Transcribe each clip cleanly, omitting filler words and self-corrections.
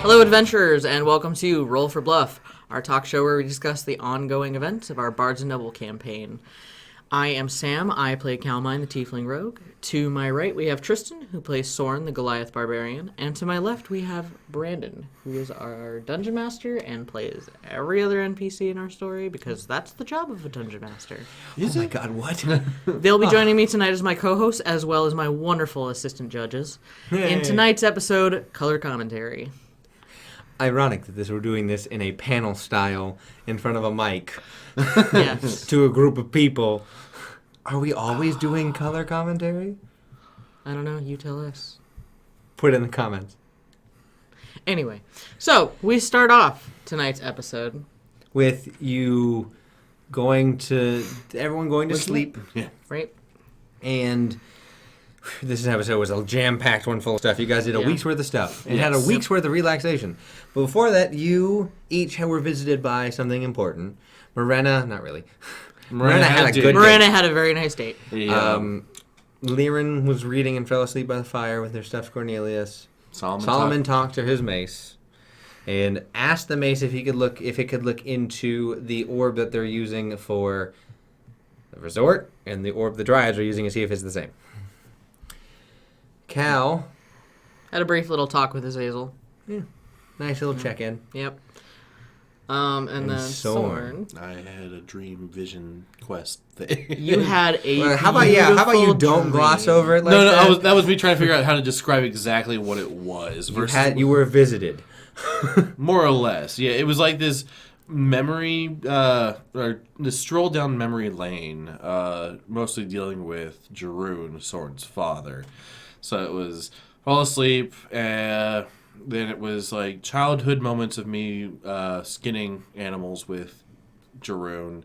Hello, adventurers, and welcome to Roll for Bluff, our talk show where we discuss the ongoing events of our Bards and Noble campaign. I am Sam. I play Calmine, the Tiefling Rogue. To my right, we have Tristan, who plays Soren, the Goliath Barbarian. And to my left, we have Brandon, who is our Dungeon Master and plays every other NPC in our story, because that's the job of a Dungeon Master. Oh my god, what? They'll be joining me tonight as my co-hosts, as well as my wonderful assistant judges. Hey. In tonight's episode, Color Commentary. Ironic that we're doing this in a panel style in front of a mic Yes. to a group of people. Are we always doing color commentary? I don't know, you tell us. Put it in the comments. Anyway, so we start off tonight's episode With you everyone going to sleep. Yeah. right? And this episode was a jam-packed one full of stuff. You guys did a Yeah. week's worth of stuff. And had a Yes. week's worth of relaxation. But before that, you each were visited by something important. Morena, not really. Morena had a good day. Miranda had a very nice date. Liren was reading and fell asleep by the fire with their stuffed Cornelius. Solomon talked to his mace and asked the mace if it could look into the orb that they're using for the resort and the orb the dryads are using to see if it's the same. Cal, Had a brief little talk with Azazel. nice little check-in. Yep. And then Soren. Soren. I had a dream vision quest thing. You had a Well, how about you don't dream. gloss over it like No, that? that was me trying to figure out how to describe exactly what it was. You were visited. More or less. Yeah, it was like this memory, or this stroll down memory lane, mostly dealing with Jeroen, Soren's father. So it was fall asleep, then it was like childhood moments of me skinning animals with Jeroen,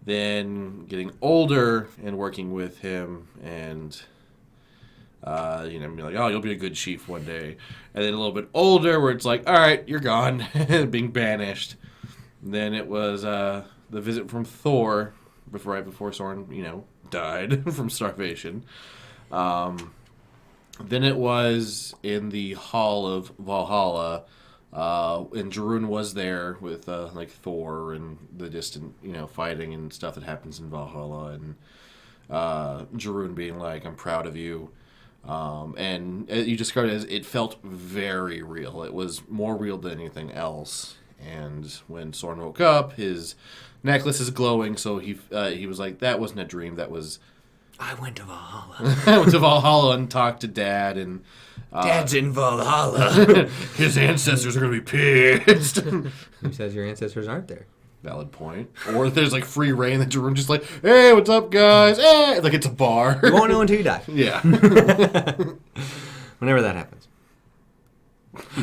then getting older and working with him, and be like, oh, you'll be a good chief one day. And then a little bit older, where it's like, all right, you're gone, being banished. Then it was the visit from Thor, right before Soren, died from starvation. Then it was in the Hall of Valhalla, and Jeroen was there with like Thor and the distant, fighting and stuff that happens in Valhalla, and Jeroen being like, "I'm proud of you," and you described it as it felt very real. It was more real than anything else. And when Soren woke up, his necklace is glowing, so he was like, "That wasn't a dream. That was." I went to Valhalla. I went to Valhalla and talked to Dad, and Dad's in Valhalla. his ancestors are going to be pissed. Who says your ancestors aren't there? Valid point. Or if there's like free reign, that Jeroen just like, hey, what's up, guys? Hey! Like it's a bar. You won't know until you die. Yeah. Whenever that happens.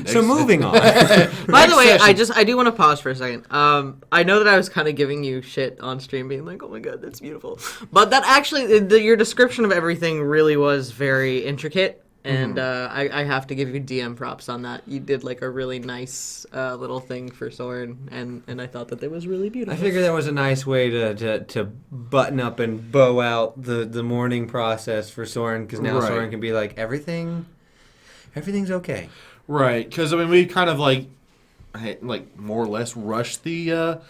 So moving on. By the way, I do want to pause for a second. I know that I was kind of giving you shit on stream, being like, "Oh my god, that's beautiful," but that actually, your description of everything really was very intricate, and I have to give you DM props on that. You did like a really nice little thing for Soren, and I thought that it was really beautiful. I figured that was a nice way to button up and bow out the mourning process for Soren, because now Right. Soren can be like, everything's okay. Right. Because, we kind of like more or less rushed the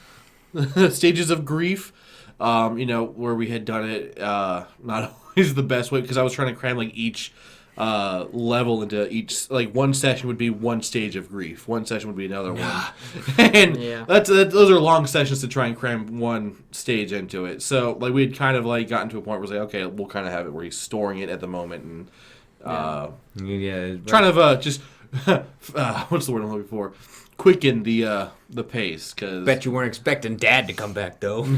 stages of grief, where we had done it not always the best way, because I was trying to cram like each level into each, like one session would be one stage of grief, one session would be another one, and those are long sessions to try and cram one stage into it. So like we had kind of like gotten to a point where it's like, okay, we'll kind of have it where he's storing it at the moment, and trying to just what's the word I'm looking for? Quicken the pace, because Bet you weren't expecting Dad to come back though.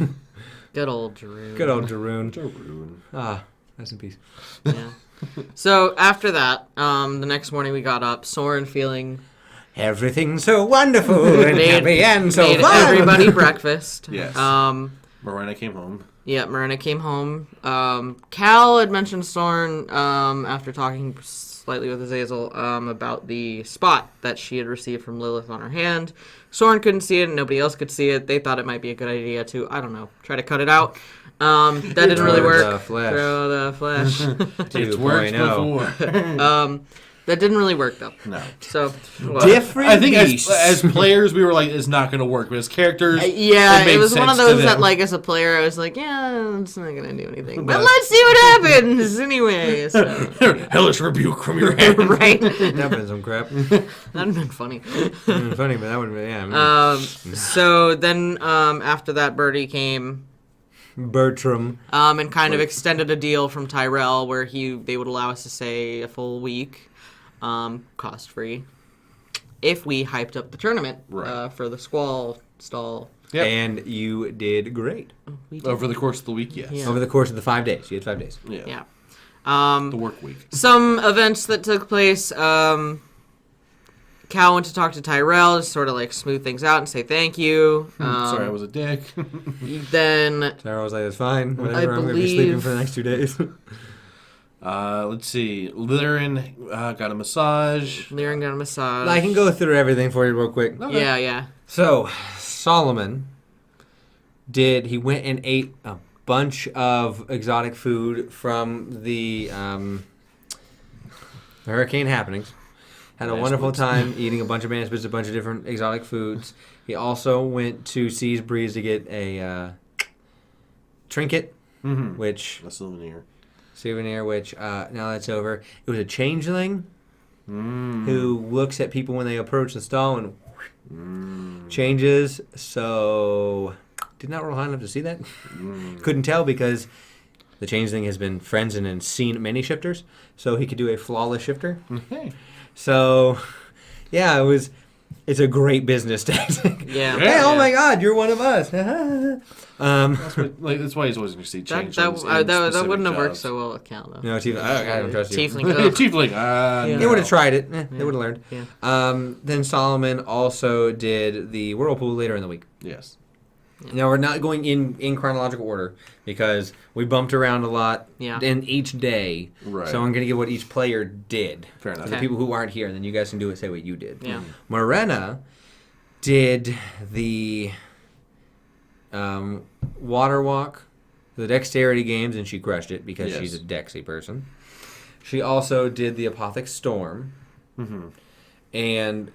Good old Jeroen. Good old Jeroen. Rest in peace. Yeah. So after that, the next morning we got up, Soren feeling Everything's so wonderful and happy and so made fun. everybody breakfast. Yes. Miranda came home. Yeah, Miranda came home. Cal had mentioned Soren after talking slightly with Azazel about the spot that she had received from Lilith on her hand. Soren couldn't see it and nobody else could see it. They thought it might be a good idea to, I don't know, try to cut it out. That didn't really work. The flesh. Throw the flesh. It's worked before. That didn't really work, though. No. So, Different I think beasts. as players, we were like, it's not going to work. But as characters, it was one of those that, them. like, as a player, I was like, yeah, it's not going to do anything. But let's see what happens anyway. So. Hellish rebuke from your hand. Right. That would have been some crap. That'd have been funny. Funny, but that would have been, yeah. So then after that, Birdie came... Bertram. And kind of extended a deal from Tyrell where they would allow us to stay a full week, cost free, if we hyped up the tournament for the Squall stall. Yep. And you did great. Over the course of the week, yes. Yeah. Over the course of the 5 days. You had 5 days. Yeah. The work week. Some events that took place. Cal went to talk to Tyrell to sort of like smooth things out and say thank you. Sorry, I was a dick. Then Tyrell was like, it's fine. Whatever. I'm going to be sleeping for the next 2 days. Let's see. Lyrin got a massage. Lyrin got a massage. I can go through everything for you real quick. Okay. Yeah. So, Solomon he went and ate a bunch of exotic food from the hurricane happenings. Had a wonderful time eating a bunch of bananas, a bunch of different exotic foods. He also went to Seas Breeze to get a trinket, which... A souvenir. Which, now that's over. It was a changeling who looks at people when they approach the stall and changes. So, did not roll high enough to see that. Couldn't tell because the changeling has been friends and seen many shifters. So he could do a flawless shifter. So, yeah, it's a great business tactic. Yeah. Hey, oh my God, you're one of us. That's why he's always going to see change. That wouldn't have worked so well with Cal, though. No, Tiefling. I don't trust you. Tiefling. Tiefling. They would have tried it. They would have learned. Yeah. Then Solomon also did the whirlpool later in the week. Yes. Now, we're not going in chronological order because we bumped around a lot in each day. Right. So I'm going to give what each player did. Fair enough. For the people who aren't here, and then you guys can say what you did. Yeah. Morena did the water walk, the dexterity games, and she crushed it because she's a dexy person. She also did the Apothic Storm. And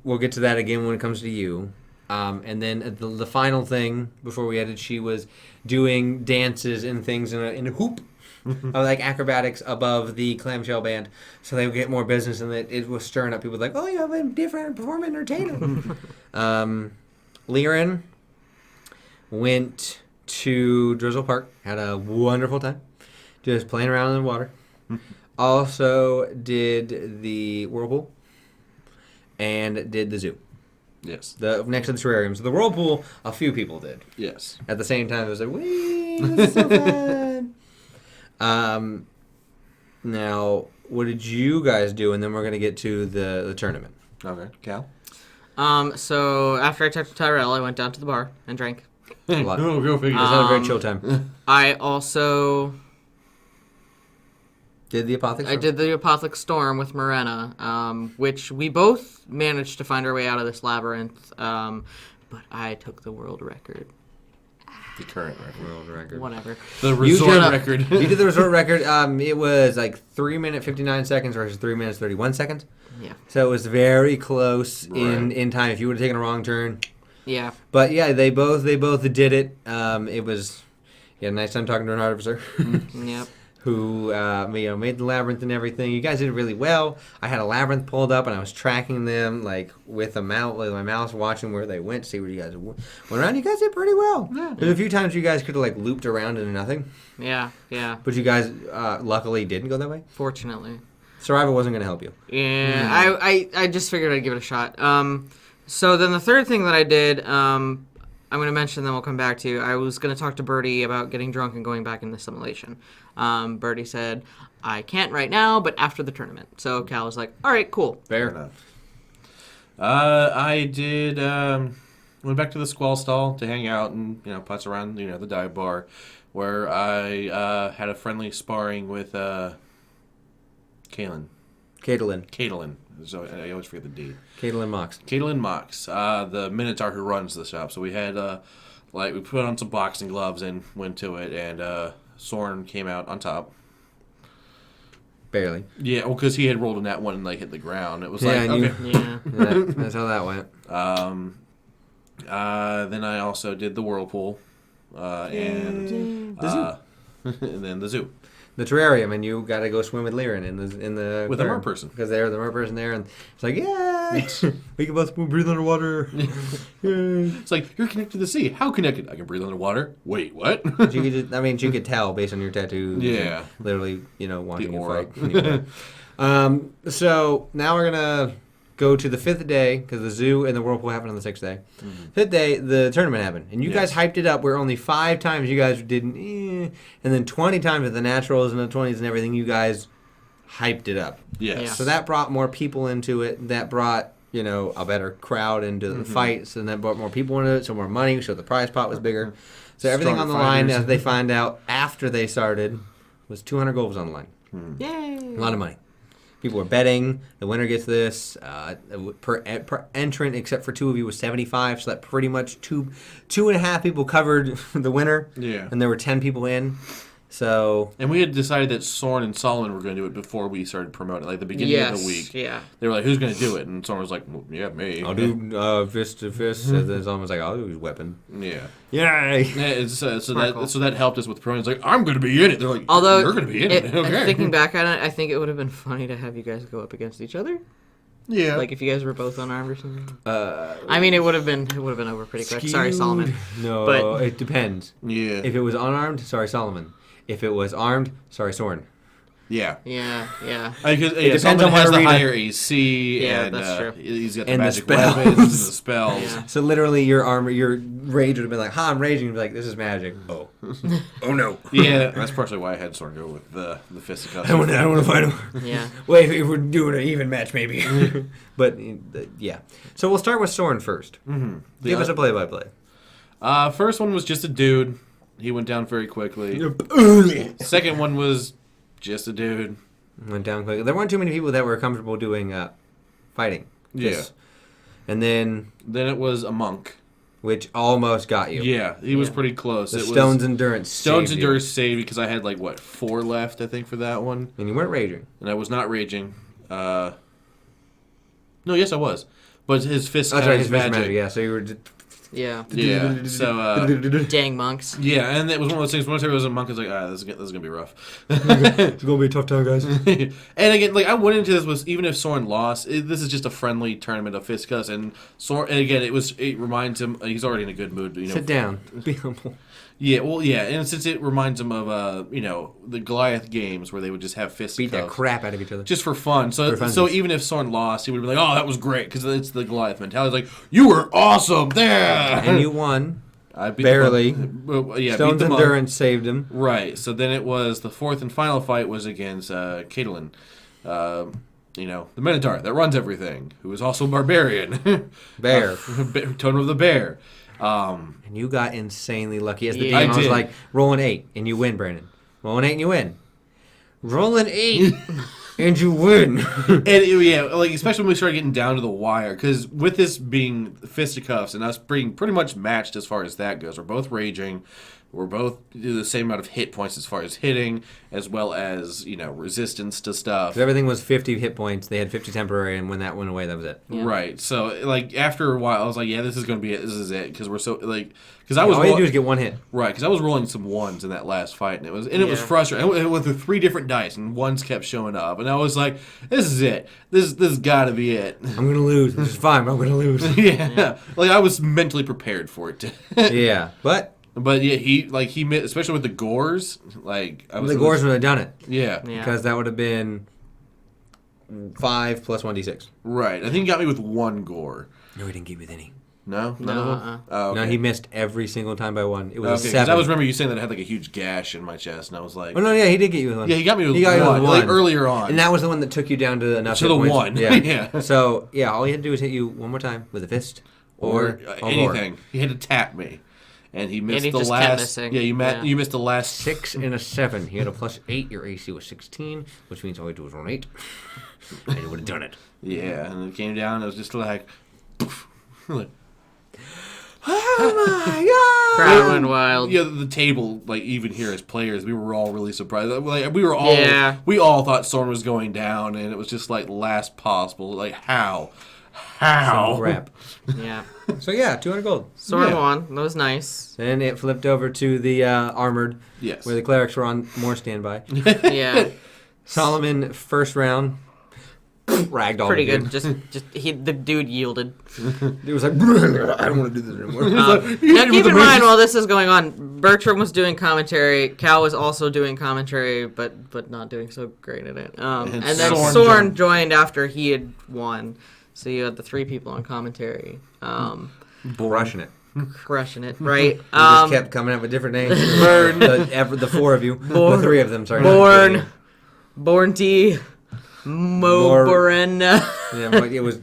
we'll get to that again when it comes to you. And then the final thing before we ended, she was doing dances and things in a hoop, like acrobatics above the clamshell band, so they would get more business, and it was stirring up people like, oh, you have a different performing entertainer. Lyrin went to Drizzle Park, had a wonderful time, just playing around in the water. Also did the whirlpool and did the zoo. Yes. Next to the terrariums. The whirlpool, a few people did. Yes. At the same time, it was like, wee, this is so fun. Now, what did you guys do? And then we're going to get to the tournament. Okay. Cal? So after I talked to Tyrell, I went down to the bar and drank. A lot. Go figure. It's not a very chill time. I also... Did the Apothic Storm? I did the Apothic Storm with Morena, which we both managed to find our way out of this labyrinth, but I took the world record. The current record. World record. Whatever. The resort record. You did the resort record. It was like 3 minutes 59 seconds versus 3 minutes 31 seconds. Yeah. So it was very close in time. If you would have taken a wrong turn. Yeah. But yeah, they both did it. It was nice time talking to an officer. Yep. Who made the labyrinth and everything. You guys did really well. I had a labyrinth pulled up and I was tracking them like with my mouse, watching where they went, see where you guys went around. You guys did pretty well. Yeah. There's a few times you guys could have like looped around into nothing. Yeah. But you guys luckily didn't go that way. Fortunately. Survival wasn't going to help you. Yeah. I just figured I'd give it a shot. So then the third thing that I did, I'm going to mention, then we'll come back to. I was going to talk to Birdie about getting drunk and going back in the simulation. Birdie said, I can't right now, but after the tournament. So Cal was like, all right, cool. Fair enough. I did, went back to the Squall stall to hang out and, putz around, the dive bar, where I had a friendly sparring with Caitlin. So I always forget the D. Caitlin Mox, the Minotaur who runs the shop. So we had, we put on some boxing gloves and went to it, and Soren came out on top. barely. Yeah, well, because he had rolled in that one and like hit the ground. It was like okay. That's how that went. Then I also did the whirlpool, and the zoo, and then the zoo. The terrarium, and you got to go swim with Liren in the with a mer person because they're the mer person there, and it's like we can both breathe underwater. It's like you're connected to the sea. How connected? I can breathe underwater. Wait, what? She could tell based on your tattoos. Yeah, literally, watching you fight. Anyway. So now we're gonna go to the 5th day because the zoo and the whirlpool happened on the 6th day. 5th day, the tournament happened, and you guys hyped it up. Where only 5 times you guys didn't, and then 20 times with the naturals and the 20s and everything, you guys hyped it up. Yes. Yeah. So that brought more people into it. That brought a better crowd into the fights, and that brought more people into it. So more money. So the prize pot was bigger. So everything Stronger on the line, fighters. as they find out after they started, was 200 gold was on the line. Yay! A lot of money. People were betting. The winner gets this. Per entrant, except for 2 of you, was 75. So that pretty much two and a half people covered the winner. Yeah. And there were 10 people in. So. And we had decided that Soren and Solomon were going to do it before we started promoting, like the beginning of the week. Yeah. They were like, "Who's going to do it?" And Soren was like, well, "Yeah, me." I'll do fist to fist. And then Solomon was like, "I'll do his weapon." Yeah. Yay! Yeah, so that helped us with promoting. It's like, I'm going to be in it. They're like, Although you're going to be in it. Okay. Thinking back on it, I think it would have been funny to have you guys go up against each other. Yeah. Like if you guys were both unarmed or something. I mean, it would have been over pretty quick. Sorry, Solomon. No, But- it depends. Yeah. If it was unarmed, sorry, Solomon. If it was armed, sorry, Soren. Yeah. Yeah. Because depends Solomon on has what the arena. higher AC. Yeah, and, that's true. He's got the And the magic spells. weapons and the spells. Yeah. So literally, your rage would have been like, "Ha, I'm raging." You'd be like, "This is magic." Oh, oh no. Yeah, that's partially why I had Soren go with the fisticuffs. I don't want to fight him. Yeah. Wait, if we're doing an even match, maybe. But yeah. So we'll start with Soren first. Mm-hmm. Give us a play-by-play. First one was just a dude. He went down very quickly. Second one was just a dude. Went down quickly. There weren't too many people that were comfortable doing fighting. Yeah. And then, Then it was a monk. which almost got you. Yeah, he was pretty close. The It Stone's was Endurance. Stone's saved you. Endurance saved because I had 4 left, I think, for that one, And you weren't raging. and I was not raging. No, yes, I was, but his fist That's had right, his his magic. magic. Yeah, so you were just... Yeah. Yeah, so Dang monks. yeah, and it was one of those things. Once I was a monk, I was like, this is gonna be rough. It's going to be a tough time, guys. And again, I went into this was even if Soren lost, this is just a friendly tournament of fisticuffs, and Soren. And again, it reminds him he's already in a good mood. Sit down. Be humble. Yeah, well, yeah, and since it reminds him of the Goliath games where they would just have fisticuffs, Beat the crap out of each other. just for fun. So For so funsies. even if Soren lost, he would be like, "Oh, that was great," because it's the Goliath mentality. It's like, "You were awesome there," And you won. I beat barely. Yeah, Stone's beat the monk. Endurance saved him. Right. So then it was the 4th and final fight was against Caitlin. The Minotaur that runs everything, who is also barbarian. Bear. Totem of the bear. And you got insanely lucky. As the Yeah. DM, I I was did. like, roll an 8, and you win, Brandon. Roll an 8, and you win. Roll an 8, and you win. And especially when we started getting down to the wire, because with this being fisticuffs and us being pretty much matched as far as that goes, we're both raging. We're both do the same amount of hit points as far as hitting, as well as resistance to stuff. So everything was 50 hit points. They had 50 temporary, and when that went away, that was it. Yeah. Right. So after a while, I was like, yeah, this is going to be it. This is it because we're so because I was All you do is get one hit. right because I was rolling some ones in that last fight, and it was Yeah. frustrating. It went through 3 different dice, and ones kept showing up, and I was like, this is it. This has got to be it. I'm going to lose. Which is fine, but I'm going to lose. Yeah. I was mentally prepared for it. Yeah, but But yeah, he missed, especially with the gores. the Gores would have done it. Yeah. Yeah. Because that would have been 5 plus 1d6. Right. I think he got me with 1 gore. No, he didn't get with any. No. None No, of them? Oh, okay. No, he missed every single time by 1. It was Okay, a 'cause 7. I always remember you saying that I had a huge gash in my chest, and I was like, Oh, no, yeah, he did get you with 1. yeah, he got me with He got you with 1, 1. earlier on. And that was the one that took you down to enough To hit the points. 1. Yeah. Yeah. So, yeah, all you had to do was hit you one more time with a fist or a gore. anything. He had to tap me, and he missed he the just kept last. missing. Yeah, Yeah. you missed the last 6 and a 7. He had a plus 8. Your AC was 16, which means all you do is roll an 8. And you would have done it. Yeah, and it came down. It was just like, poof. Like, Oh my god! Crowd went wild. Yeah, the table, like even here as players, we were all really surprised. Like we all thought Soren was going down, and it was just like last possible. Like how? Some crap. Yeah. So yeah, 200 gold. Soren won. That was nice. Then it flipped over to the armored, Yes. where the clerics were on more standby. Yeah. Solomon, first round, ragdoll. Pretty good. The dude yielded. It was like, I don't want to do this anymore. Now keep in mind while this is going on, Bertram was doing commentary. Cal was also doing commentary, but not doing so great at it. And then Soren joined after he had won. So you had the 3 people on commentary. Crushing it. Crushing it, right? We just kept coming up with different names. the 4 of you. The 3 of them, sorry. Born T. Moborena. Yeah, but it was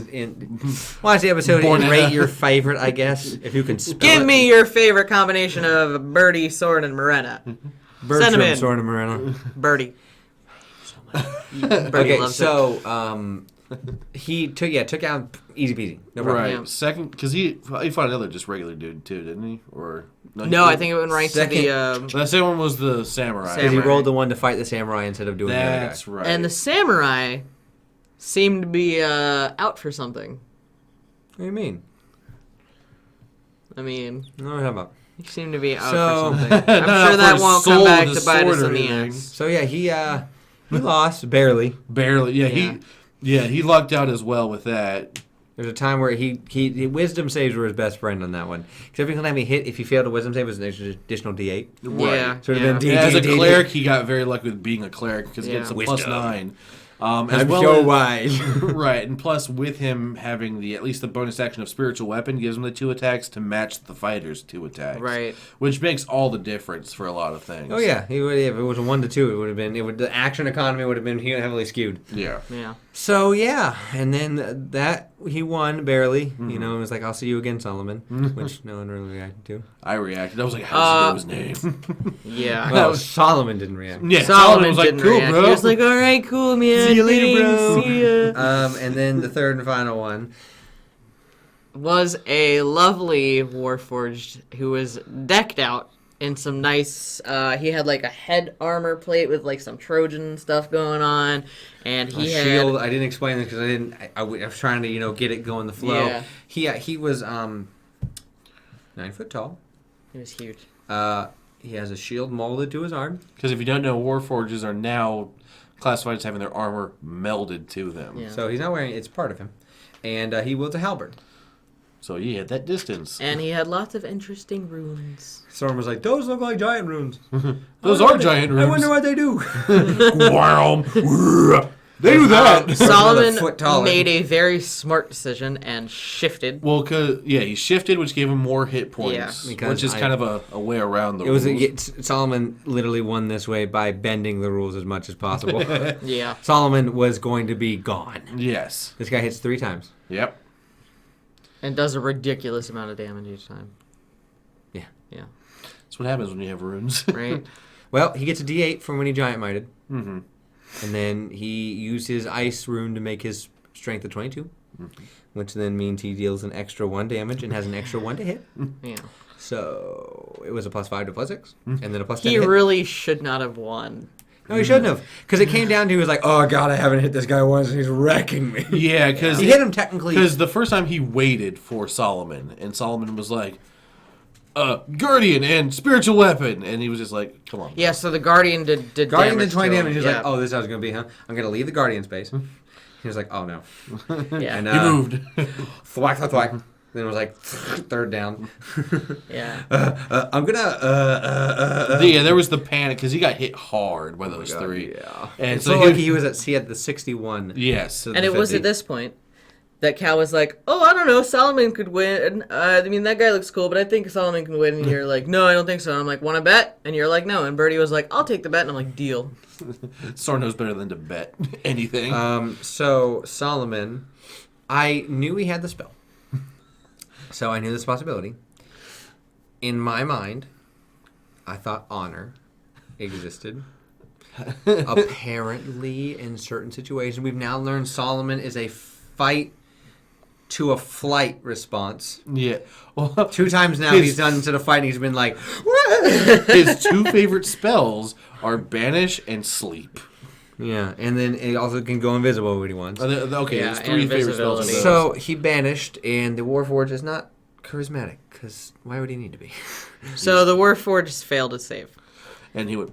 in. Watch the episode and rate your favorite, I guess, if you can spell Give it. me your favorite combination of Birdie, Soren, and Morena. Send them in. Soren, and Moreno. Birdie. Okay, so he took out easy peasy. No problem. Right. Yeah. Second, because he fought another just regular dude too, didn't he? Or no, I think it went right to the. The second one was the samurai. Because he rolled the one to fight the samurai instead of doing the other guy. That's right. And the samurai seemed to be out for something. What do you mean? I mean, No, how about? he seemed to be out So- for something. I'm sure that won't come back to bite us in the ass. So yeah, he lost barely. Barely. Yeah, he lucked out as well with that. There's a time where he wisdom saves were his best friend on that one. Because every time he hit, if he failed a wisdom save, it was an additional D8. Yeah. So it would have been As a D8. cleric, he got very lucky with being a cleric because he Yeah. gets a Wisdom. +9. I'm As well so as, wise. right, and plus with him having at least the bonus action of spiritual weapon gives him the 2 attacks to match the fighter's 2 attacks. Right. Which makes all the difference for a lot of things. Oh yeah, if it was a 1 to 2, it would have been. The action economy would have been heavily skewed. Yeah. Yeah. So yeah, and then that he won barely. You know, it was like, "I'll see you again, Solomon," which no one really reacted to. I reacted. I was like, how does he know his name? Yeah. Well, Solomon didn't react. Yeah, Solomon was like, didn't cool, react. bro. He was like, all right, cool, man. See you later, bro. Thanks, See ya. And then the third and final one. Was a lovely Warforged who was decked out in some nice. He had like a head armor plate with like some Trojan stuff going on, and he had shield. I didn't explain this because I didn't. I was trying to get it going the flow. Yeah. He was 9 foot tall. He was huge. He has a shield molded to his arm. Because if you don't know, Warforges are now classified as having their armor melded to them. Yeah. So he's not wearing it. It's part of him. And he wields a halberd. So he had that distance. And he had lots of interesting runes. Storm was like, those look like giant runes. Those are giant runes. I wonder what they do. They do that. Solomon foot taller. made a very smart decision and shifted. Well, he shifted, which gave him more hit points. Yeah. Because which is kind of a way around the It was rules. Solomon literally won this way by bending the rules as much as possible. Yeah. Solomon was going to be gone. Yes. This guy hits 3 times. Yep. And does a ridiculous amount of damage each time. Yeah. Yeah. That's what happens when you have runes. Right? Well, he gets a D8 from when he giant mighted. Mm-hmm. And then he used his ice rune to make his strength of 22. Which then means he deals an extra 1 damage and has an extra 1 to hit. Yeah. So it was a +5 to +6. And then a +10 He to hit. really should not have won. No, he shouldn't have. Because it came down to, he was like, oh, God, I haven't hit this guy once, and he's wrecking me. Yeah, because He hit him technically. Because the first time he waited for Solomon, and Solomon was like, Guardian and spiritual weapon. And he was just like, come on. Yeah, so the Guardian did Guardian damage did 20 to him. damage. He was Yeah. like, oh, this is how it's going to be, huh? I'm going to leave the Guardian space. He was like, oh, no. Yeah. And, He moved. thwack, thwack, thwack. Then it was like, 3rd down. Yeah. I'm going to... Yeah, there was the panic because he got hit hard by those 3. Yeah. And so so like he had the 61. yes. to the And it was 50. at this point that Cal was like, oh, I don't know, Solomon could win. I mean, that guy looks cool, but I think Solomon can win. And you're like, no, I don't think so. And I'm like, want to bet? And you're like, no. And Birdie was like, I'll take the bet. And I'm like, deal. Sor knows better than to bet anything. So Solomon, I knew he had the spell. So I knew this possibility. In my mind, I thought honor existed. Apparently, in certain situations, we've now learned Solomon is a fight to a flight response. Yeah. Well, 2 times now he's done instead of fighting. He's been like, his 2 favorite spells are Banish and Sleep. yeah, and then it also can go invisible when he wants. Okay, Yeah, his 3 favorite spells are those. So he banished, and the Warforged is not charismatic, because why would he need to be? So the Warforged just failed to save. And he went...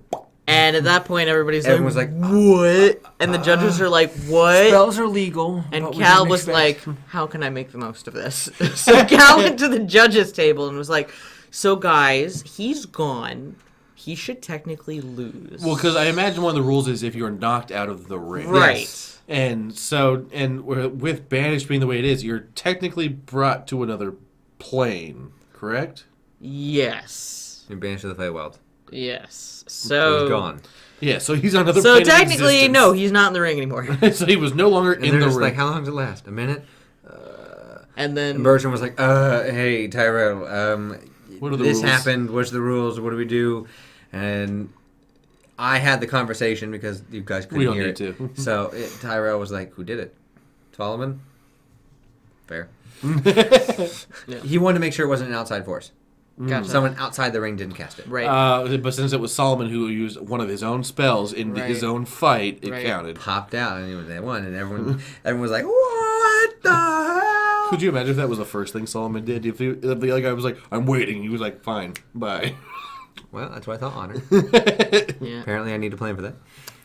And at that point, Everyone's like, what? And the judges are like, what? Spells are legal. And Cal was like, how can I make the most of this? So Cal went to the judges' table and was like, so guys, he's gone. He should technically lose. Well, because I imagine one of the rules is if you're knocked out of the ring. Right. Yes. And so, and with Banish being the way it is, you're technically brought to another plane, correct? Yes. You're banished to the Feywild. Yes. So So he's gone. Yeah, so he's on another So plane of technically, existence. no, he's not in the ring anymore. So he was no longer And in they're the just ring. like, how long does it last? A minute? And then And Bertram was like, hey, Tyrell, What are the this rules? happened. What's the rules? What do we do? And I had the conversation because you guys couldn't We don't hear need it. to. So Tyrell was like, who did it? Solomon? Fair. Yeah. He wanted to make sure it wasn't an outside force. Gotcha. Someone outside the ring didn't cast it. Right. But since it was Solomon who used one of his own spells in Right. his own fight, it Right. counted. Popped out and it was they won, and everyone was like, what the hell? Could you imagine if that was the first thing Solomon did? If the other guy was like, I'm waiting, he was like, fine, bye. Well, that's why I thought honor. Yeah. Apparently, I need to plan for that.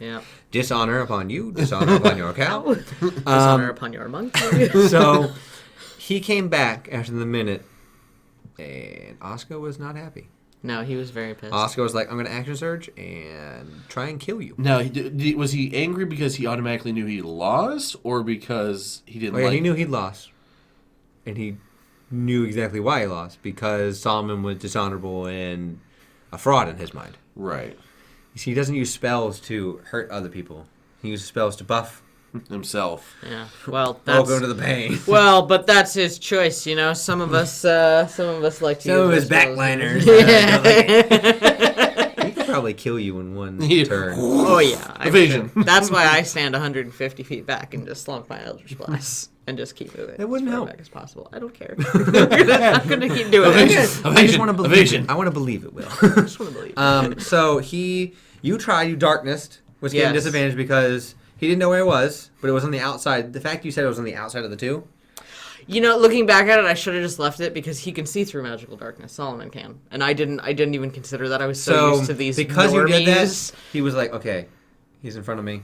Yeah. Dishonor upon you, dishonor upon your cow. Dishonor upon your monkey. So he came back after the minute, and Oscar was not happy. No, he was very pissed. Oscar was like, I'm going to action surge and try and kill you. Now, was he angry because he automatically knew he lost, or because he didn't Oh, yeah, like... he knew he'd lost. And he knew exactly why he lost, because Solomon was dishonorable and a fraud in his mind. Right. You see, he doesn't use spells to hurt other people. He uses spells to buff. Himself. Yeah. Well, that's Welcome to the pain. well, but that's his choice, you know. Some of us like to. Some use of his those spells. backliners. Yeah. He could probably kill you in one Yeah. turn. Oh yeah. Evasion. That's why I stand 150 feet back and just slunk my Eldritch Blast and just keep moving. That wouldn't as far help. back as possible. I don't care. I'm gonna keep doing Evasion. it. I just want to believe Evasion. it. I want to believe it will. I just want to believe. So you darknessed, which gave him Yes. disadvantage because he didn't know where it was, but it was on the outside. The fact you said it was on the outside of the two. You know, looking back at it, I should have just left it because he can see through magical darkness. Solomon can, and I didn't even consider that. I was so used to these. Because you did that, normies. he was like, okay, he's in front of me.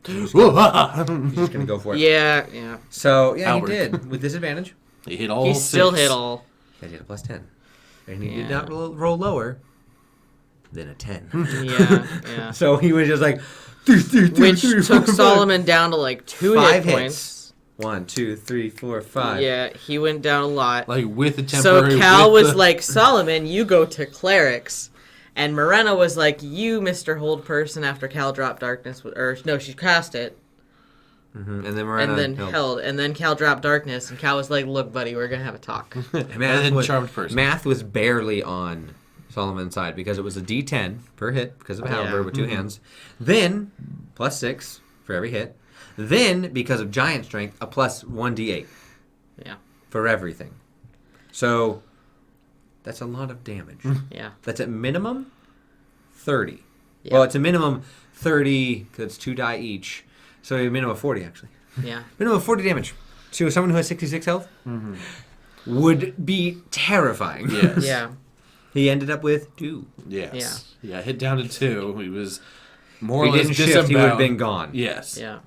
he He's just gonna go for it. Yeah. So yeah, Albert. he did with disadvantage. hit all He six. still hit all. Because he had a +10, and he did Yeah. not roll lower than a 10. Yeah. So he was just like, Which took Solomon down to like 2 5 hit hits. points. 1, 2, 3, 4, 5. Yeah, he went down a lot. Like, with the So temporary... Cal with was the- like, Solomon, you go to clerics. And Morena was like, you, Mr. Hold Person, after Cal dropped darkness. Or, no, she cast it. And then Morena And then helped. held. And then Cal dropped darkness. And Cal was like, look, buddy, we're going to have a talk. Math then was, charmed person. Math was barely on Solomon's side because it was a D10 per hit because of a halberd with 2 hands. Then, +6 for every hit. Then, because of giant strength, a +1 D8 Yeah. for everything. So, that's a lot of damage. Yeah. That's at minimum 30. Yeah. Well, it's a minimum 30 because it's 2 die each. So, a minimum of 40, actually. Yeah. Minimum of 40 damage to someone who has 66 health would be terrifying. Yes. Yeah. He ended up with 2. Yes. Yeah, hit down to 2. He was more If or he less didn't shift, he would have disemboweled. been gone. Yes. Yeah.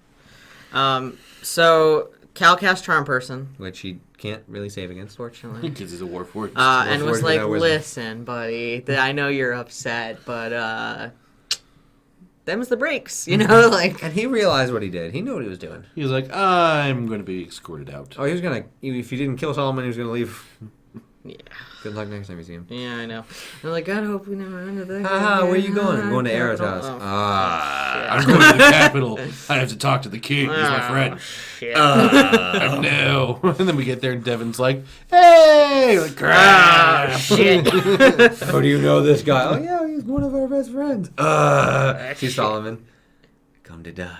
So Cal cast Charm Person, Which he can't really save against. fortunately. Because he's a Warforged. And was Warforged like, without wisdom. listen, buddy, I know you're upset, but them's the breaks, you know? Like, And he realized what he did. He knew what he was doing. He was like, I'm going to be escorted out. Oh, he was going to... If you didn't kill Solomon, he was going to leave. yeah. Good luck next time you see him. Yeah, I know. I'm like, God, hope we never run into that. Haha, where you going? I'm going to Arrow's Capital. house. Oh, I'm going to the capital. I have to talk to the king. He's my friend. Shit. I know. And then we get there and Devin's like, hey! Like, crash. Shit. Oh, do you know this guy? Oh, yeah, he's one of our best friends. See shit. Solomon. come to die.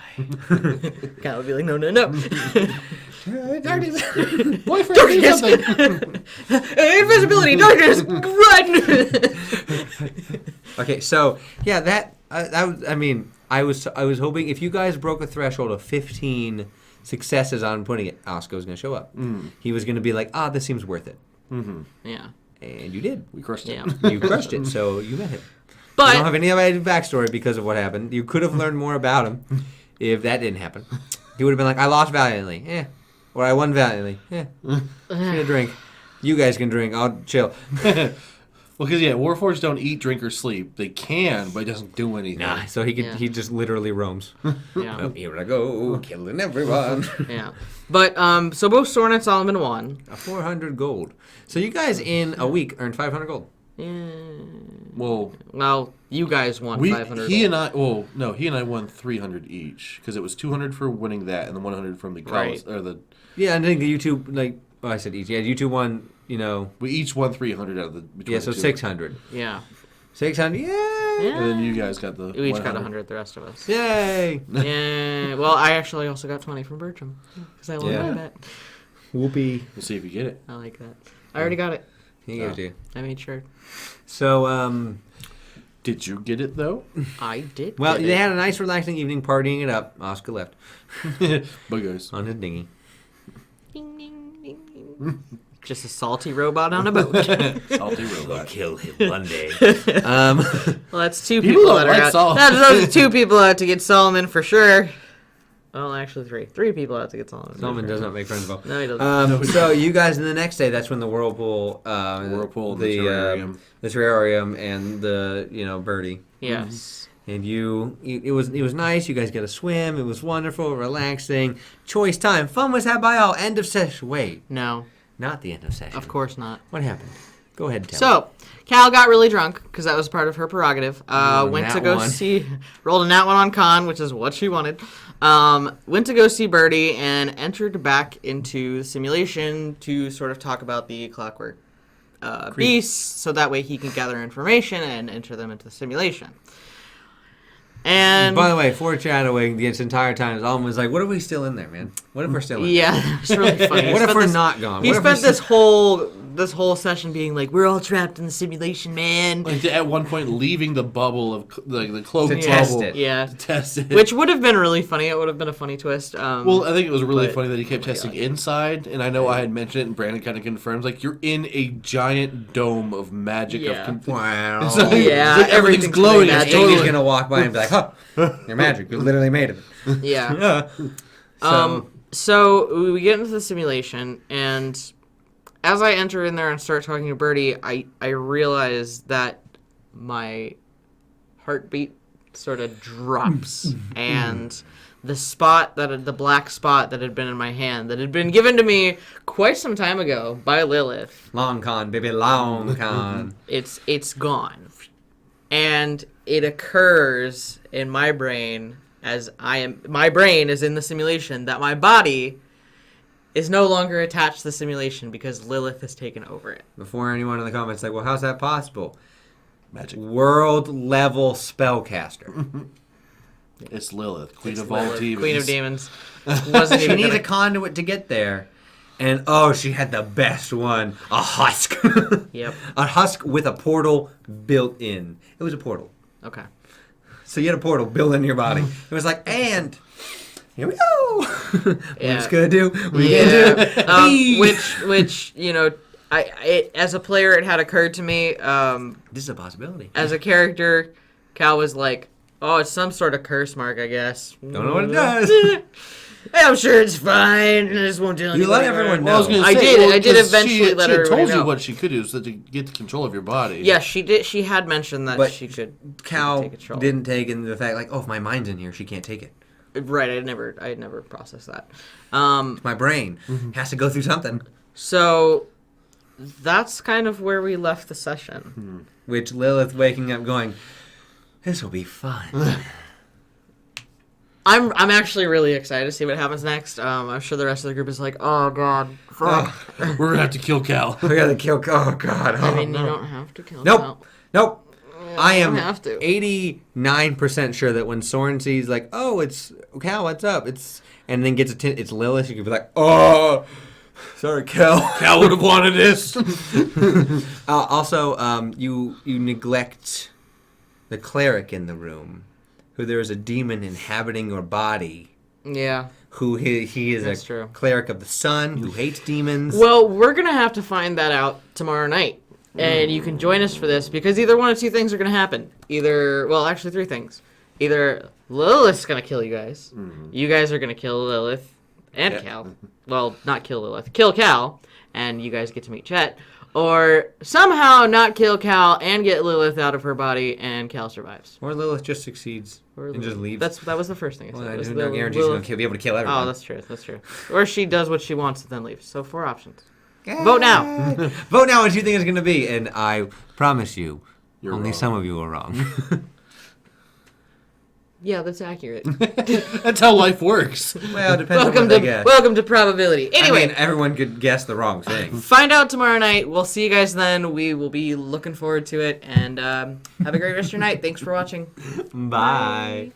Cal would be like, no. Darkness. Boyfriend, do something. Invisibility, darkness, run! Okay, so yeah, that was. I mean, I was hoping if you guys broke a threshold of 15 successes on putting it, Oscar was going to show up. He was going to be like, this seems worth it. Yeah. And you did. We crushed it. Yeah. You crushed it. So you met him. But you don't have any other backstory because of what happened. You could have learned more about him if that didn't happen. He would have been like, I lost valiantly. Or I won valiantly. Just gonna drink. You guys can drink. I'll chill. Well, because Warforged don't eat, drink, or sleep. They can, but it doesn't do anything. Nah, so he just literally roams. yeah. Here I go, killing everyone. Yeah. But so both Soren and Solomon won. 400 gold. So you guys in a week earned 500 gold. Yeah. Well, you guys won 500. He and I won 300 each because it was 200 for winning that and then 100 from the Right. or the. Yeah, and I think YouTube I said each. Yeah, YouTube won. We each won 300 out of the. Yeah, so 600. Yeah. 600. Yeah. And then you guys got the. We each got 100. The rest of us. Yay! Yeah. Well, I actually also got 20 from Bertram because I won my bet. Whoopee. We'll see if you get it. I like that. I already got it. He gave it to you. I made sure. So, Did you get it though? I did. well, get they it. had a nice, relaxing evening partying it up. Oscar left Bye guys. on his dinghy. Ding, ding, ding, ding. Just a salty robot on a boat. Salty robot. Kill him one day. Well, that's two People people don't that are like out. Solomon. Those are two people out to get Solomon for sure. Well, actually, three. 3 people out to get Solomon. Solomon does not make friends of all. No, he doesn't. So you guys, in the next day, that's when the whirlpool, the terrarium. the terrarium, and the Birdie. Yes. And it was nice. You guys got to swim. It was wonderful, relaxing. Choice time. Fun was had by all. End of session. Wait, No, not the end of session. of course not. What happened? Go ahead and tell. So, Cal got really drunk because that was part of her prerogative. Went nat to go one. see, rolled a nat one on con, which is what she wanted. Went to go see Birdie and entered back into the simulation to sort of talk about the clockwork beasts, so that way he can gather information and enter them into the simulation. And By the way, foreshadowing this entire time, Solomon was like, "What if we still in there, man? What if we're still in there? yeah, it's really funny. What if we're not gone? He What if we spent still- this whole session being like, "We're all trapped in the simulation, man." Like at one point, leaving the bubble of the cloak To bubble test it. Yeah, to test it. which would have been really funny. It would have been a funny twist. Well, I think it was really but- funny that he kept testing inside, and I know I had mentioned it, and Brandon kind of confirms, like, you're in a giant dome of magic. Yeah. Wow. It's like- Yeah, it's like everything's everything's glowing. made It's magic. Amy's totally. gonna walk by and be like, "Huh, you're magic. You literally made it." yeah. So, So we get into the simulation, and as I enter in there and start talking to Birdie, I realize that my heartbeat sort of drops, and the black spot that had been in my hand, that had been given to me quite some time ago by Lilith, long con, baby, long con. it's gone, and it occurs in my brain as my brain is in the simulation, that my body is no longer attached to the simulation because Lilith has taken over it. Before anyone in the comments like, "Well, how's that possible?" Magic. World level spellcaster. It's Lilith, Queen It's of all Lilith, demons. Queen of Demons. Wasn't She even needs gonna- a conduit to get there. And she had the best one. A husk. Yep. A husk with a portal built in. It was a portal. Okay. So you had a portal built into your body. It was like, and here we go. We're Yeah. just gonna do. We're gonna do. Which as a player, it had occurred to me. This is a possibility. As a character, Cal was like, "Oh, it's some sort of curse mark, I guess." Don't know what it does. I'm sure it's fine. I just won't tell You let anybody everyone about it. know. I did. I did 'cause eventually let she had everybody told you know. what she could do so to get control of your body. Yeah, she did. She had mentioned that But she could Cal take control. didn't take into the fact like, if my mind's in here, she can't take it. Right. I had never processed that. My brain has to go through something. So that's kind of where we left the session. Which Lilith waking up going, this will be fun. I'm actually really excited to see what happens next. I'm sure the rest of the group is like, "Oh God, fuck." We're gonna have to kill Cal. We gotta kill. Oh God. I mean, you don't have to kill Nope. Cal. Nope. I am have to. 89% sure that when Soren sees like, oh, it's Cal, what's up? And then gets it's Lilith. You could be like, oh, sorry, Cal. Cal would have wanted this. Also, you neglect the cleric in the room, who there is a demon inhabiting your body. Yeah. Who he is That's a true. cleric of the sun who hates demons. Well, we're going to have to find that out tomorrow night. And you can join us for this because either one of two things are going to happen. Actually three things. Either Lilith's going to kill you guys. You guys are going to kill Lilith and Cal. Well, not kill Lilith. Kill Cal. And you guys get to meet Chet. Or somehow not kill Cal and get Lilith out of her body and Cal survives. Or Lilith just succeeds and just leaves. That was the first thing I said. Well, there's no guarantee she's going to be able to kill everyone. Oh, that's true. Or she does what she wants and then leaves. So 4 options. Vote now. Vote now what you think it's going to be. And I promise you, You're only wrong. some of you are wrong. Yeah, that's accurate. That's how life works. Well, it depends on what they guess. Welcome to probability. Anyway, I mean, everyone could guess the wrong thing. find out tomorrow night. We'll see you guys then. We will be looking forward to it. And have a great rest of your night. Thanks for watching. Bye.